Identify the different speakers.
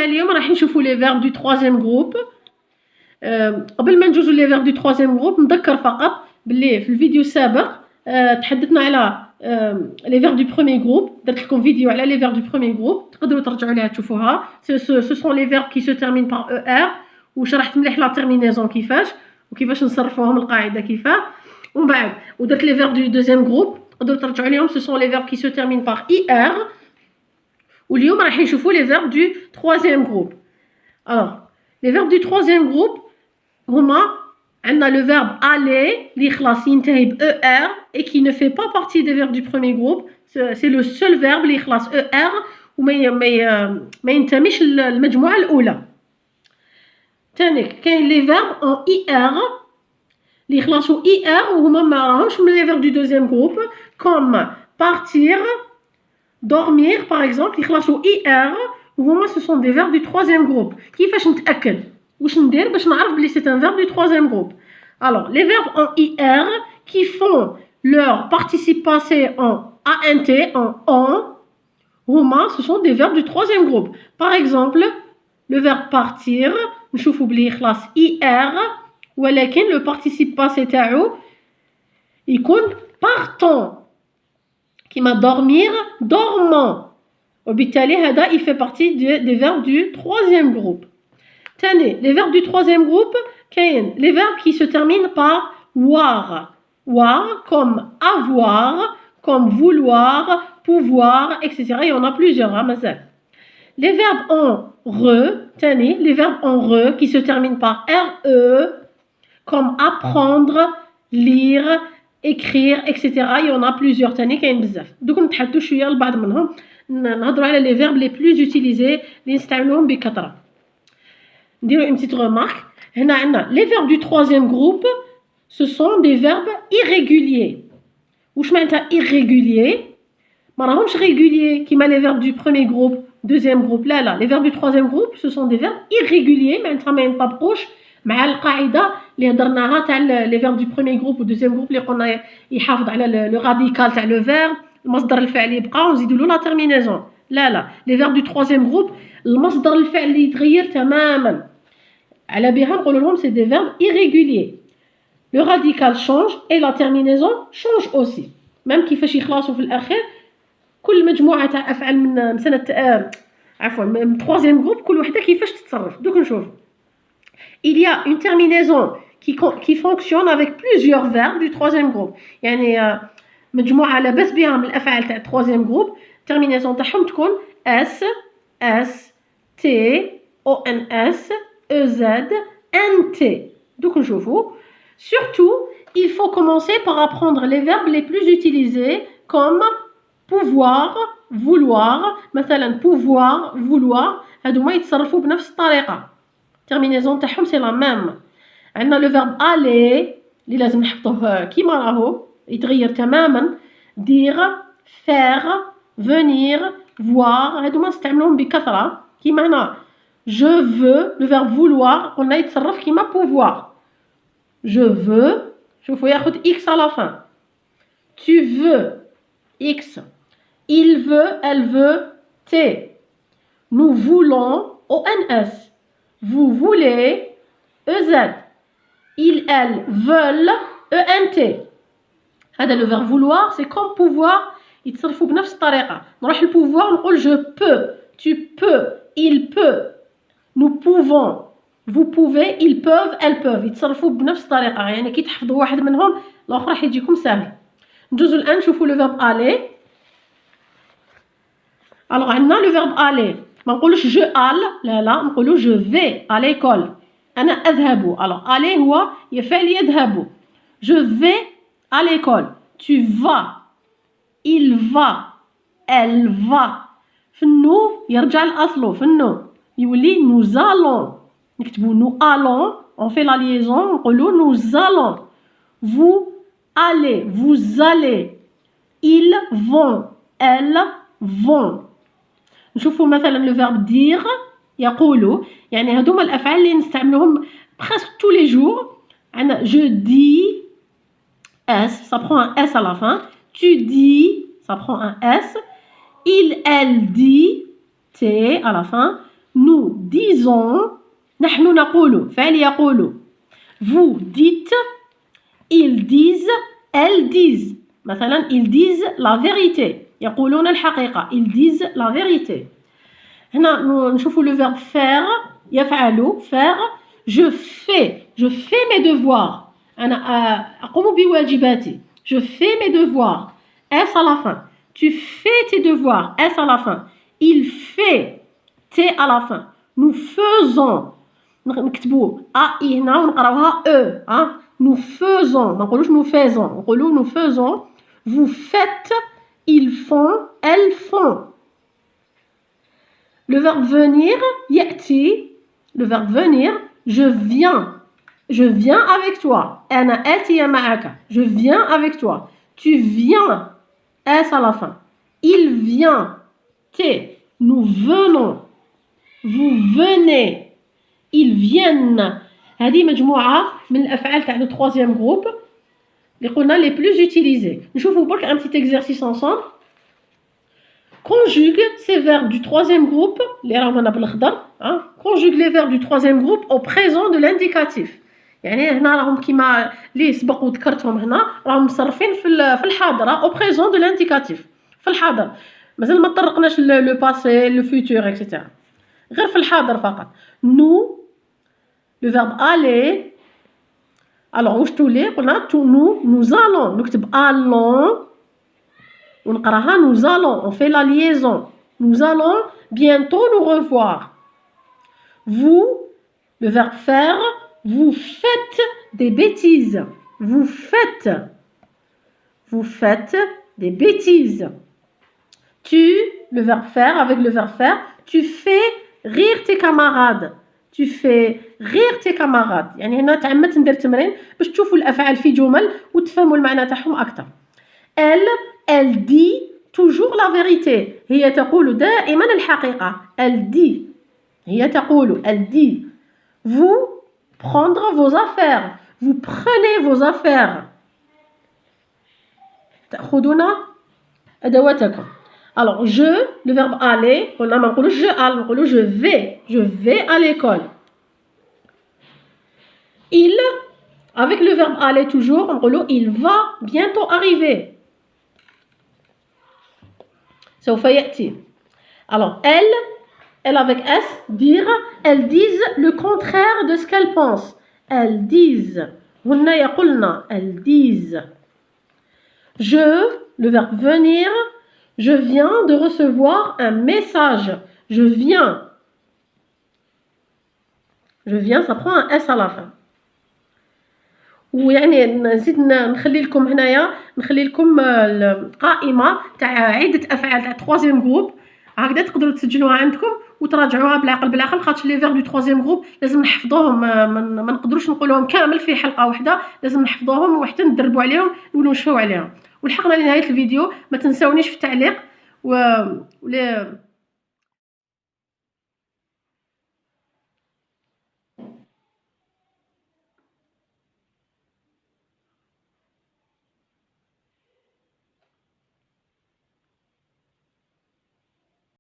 Speaker 1: اليوم راح نشوفوا لي فيرب دو troisième groupe. قبل ما ندوزو لي فيرب دو troisième groupe نذكر فقط باللي في الفيديو السابق تحدثنا على لي فيرب دو premier groupe. درت لكم فيديو على لي فيرب دو premier groupe تقدروا ترجعوا ليها تشوفوها. ce sont les verbes qui se terminent par er وشرحت مليح لا terminaison كيفاش وكيفاش نصرفوهم القاعده كيفاه. ومن بعد ودرت لي فيرب دو deuxième groupe تقدروا ترجعوا ليهم. ce sont les verbes qui se terminent par ir. واليوم راح نشوفوا les verbes du troisième groupe. alors les verbes du troisième groupe هما عندنا le verbe aller اللي خلاص ينتهي ب er et qui ne fait pas partie des verbes du premier groupe. c'est le seul verbe اللي خلاص er وما ينتميش للمجموعه الاولى. ثاني كاين لي فيرب en ir اللي خلاصوا ir وهما ما راهمش من لي فيرب du deuxième groupe comme partir, dormir par exemple. اللي خلاصوا ir وهما ce sont des verbes du troisième groupe. كيفاش نتاكد واش ندير باش نعرف بلي c'est un verbe du troisième groupe. alors les verbes en ir qui font leur participe passé en ant en هما ce sont des verbes du troisième groupe. par exemple le verbe partir نشوفوا بلي خلاص ir ولكن le participe passé تاعو يكون partant كيما dormir dormant وبالتالي هذا il fait partie des verbes du troisième groupe. ثاني les verbes du troisième groupe كاين les verbes qui se terminent par war comme avoir comme vouloir pouvoir etc. il y en a plusieurs مازال. les verbes en re ثاني les verbes en re qui se terminent par re comme apprendre lire écrire etc. il y en a plusieurs ثاني كاين بزاف. دوك نتحدثوا شويه لبعض منهم نهضروا على les verbes les plus utilisés اللي نستعملوهم بكثره. نديروا une petite remarque. هنا عندنا les verbes du troisième groupe ce sont des verbes irréguliers. واش معناتها irrégulier؟ ما راهمش réguliers كيما les verbes du premier groupe deuxième groupe. لا les verbes du troisième groupe ce sont des verbes irréguliers معناتها ما ينطبقوش مع القاعده اللي هضرناها تاع les verbes du premier groupe و deuxième groupe اللي قلنا يحافظ على le radical تاع le verbe المصدر الفعلي يبقى ونزيدوا له لا terminaison. لا les verbes du troisième groupe المصدر الفعلي يتغير تماما. على بها نقولوا لهم c'est des verbes irréguliers. le radical change et la terminaison change aussi. même كيفاش يخلصوا في الاخير كل مجموعه تاع افعال من سنه عفوا من troisième groupe كل وحده كيفاش تتصرف. دوك نشوف il y a une terminaison qui fonctionne avec plusieurs verbes du troisième groupe. يعني مجموعه لاباس بها من الافعال تاع troisième groupe terminaison تاعهم تكون s t ons ez nt. دوك نشوفوا surtout il faut commencer par apprendre les verbes les plus utilisés comme pouvoir vouloir. مثلا pouvoir vouloir هادو ما يتصرفوا بنفس الطريقه terminaison تاعهم c'est la même. عندنا le verbe aller اللي لازم نحطوه كيما راهو يتغير تماما. dire faire venir voir هادو ما نستعملوهم بكثره كيما هنا je veux le verbe vouloir قلنا يتصرف كيما pouvoir. je veux شوفوا ياخذ x à la fin. tu veux x. il veut elle veut t. nous voulons ons. vous voulez ez. ils elles veulent ent. هذا le verbe vouloir c'est comme pouvoir يتصرفوا بنفس الطريقه. نروح البوفوار نقول je peux tu peux il peut nous pouvons vous pouvez ils peuvent elles peuvent يتصرفوا بنفس الطريقه. يعني كي تحفظوا واحد منهم الاخر راح يجيكم سهل. ندوزو الان نشوفوا لو فيرب aller. alors عندنا لو فيرب aller ما نقولوش je al لا نقولوا je vais à l'école. انا اذهب. alors aller هو يفعل يذهب. je vais à l'école. tu vas il va elle va. في النو يرجع لاصله في النو يولي nous allons. نكتبوا nous allons on fait la liaison نقولوا nous allons. vous allez vous allez. ils vont elles vont. نشوفوا مثلا le verbe dire يقولوا. يعني هذوما الافعال اللي نستعملوهم presque tous les jours. عندنا je dis s ça prend un s à la fin. tu dis ça prend un s. il elle dit t à la fin. nous disons نحن نقول فعل يقول vous dites ils disent elles disent مثلا ils disent la vérité يقولون الحقيقة ils disent la vérité هنا نشوفوا le verbe faire يفعل faire je fais mes devoirs أنا أقوم بواجباتي je fais mes devoirs S à la fin tu fais tes devoirs S à la fin il fait T à la fin nous faisons نكتبوا A I هنا ونقراوها E nous faisons ما نقولوش nous faisons نقولوا nous faisons vous faites ils font elles font le verbe venir يأتي le verbe venir je viens avec toi أنا آتية معك je viens avec toi tu viens S à la fin il vient T nous venons vous venez ils viennent هذه مجموعة من الأفعال تاع le troisième groupe اللي قلنا les plus utilisés نشوفوا برك un petit exercice ensemble conjugue ces verbes du troisième groupe اللي راهم هنا بالأخضر conjugue les verbes du troisième groupe au présent de l'indicatif يعني هنا راهم كيما اللي سبق وذكرتهم هنا راهم مصرفين في الحاضر au présent de l'indicatif في الحاضر مازال ما طرقناش le passé le futur etc غير في الحاضر فقط nous le verbe aller alors واش تولي قلنا nous allons نكتب allons ونقراها nous allons on fait la liaison nous allons bientôt nous revoir vous le verbe faire vous faites des bêtises vous faites des bêtises tu le verbe faire avec le verbe faire tu fais rire tes camarades tu fais rire tes camarades يعني هنا تعمدت ندير تمرين باش تشوفوا الافعال في جمل وتفهموا المعنى تاعهم اكثر elle dit toujours la vérité هي تقول دائما الحقيقة elle dit هي تقول elle dit vous prendre vos affaires vous prenez vos affaires تأخذون أدواتكم alors je le verbe aller قلنا ما نقولوش je al نقولوا je vais à l'école il avec le verbe aller toujours نقولوا il va bientôt arriver سوف يأتي alors elle avec S dire elles disent le contraire de ce qu'elles pensent elles disent هن يقولن elles disent je le verbe venir je viens de recevoir un message je viens ça prend un S à la fin ويعني نزيد نخلي لكم هنايا نخلي لكم القائمه تاع عده افعال تاع troisième groupe هكذا تقدروا تسجلوها عندكم وتراجعوها بالعقل خاطر لي فير دو troisième groupe لازم نحفظوهم ما نقدروش نقولوهم كامل في حلقه واحده لازم نحفظوهم وحتى ندربوا عليهم ونشوفوا عليهم ولحقنا لنهايه الفيديو ما تنساونيش في التعليق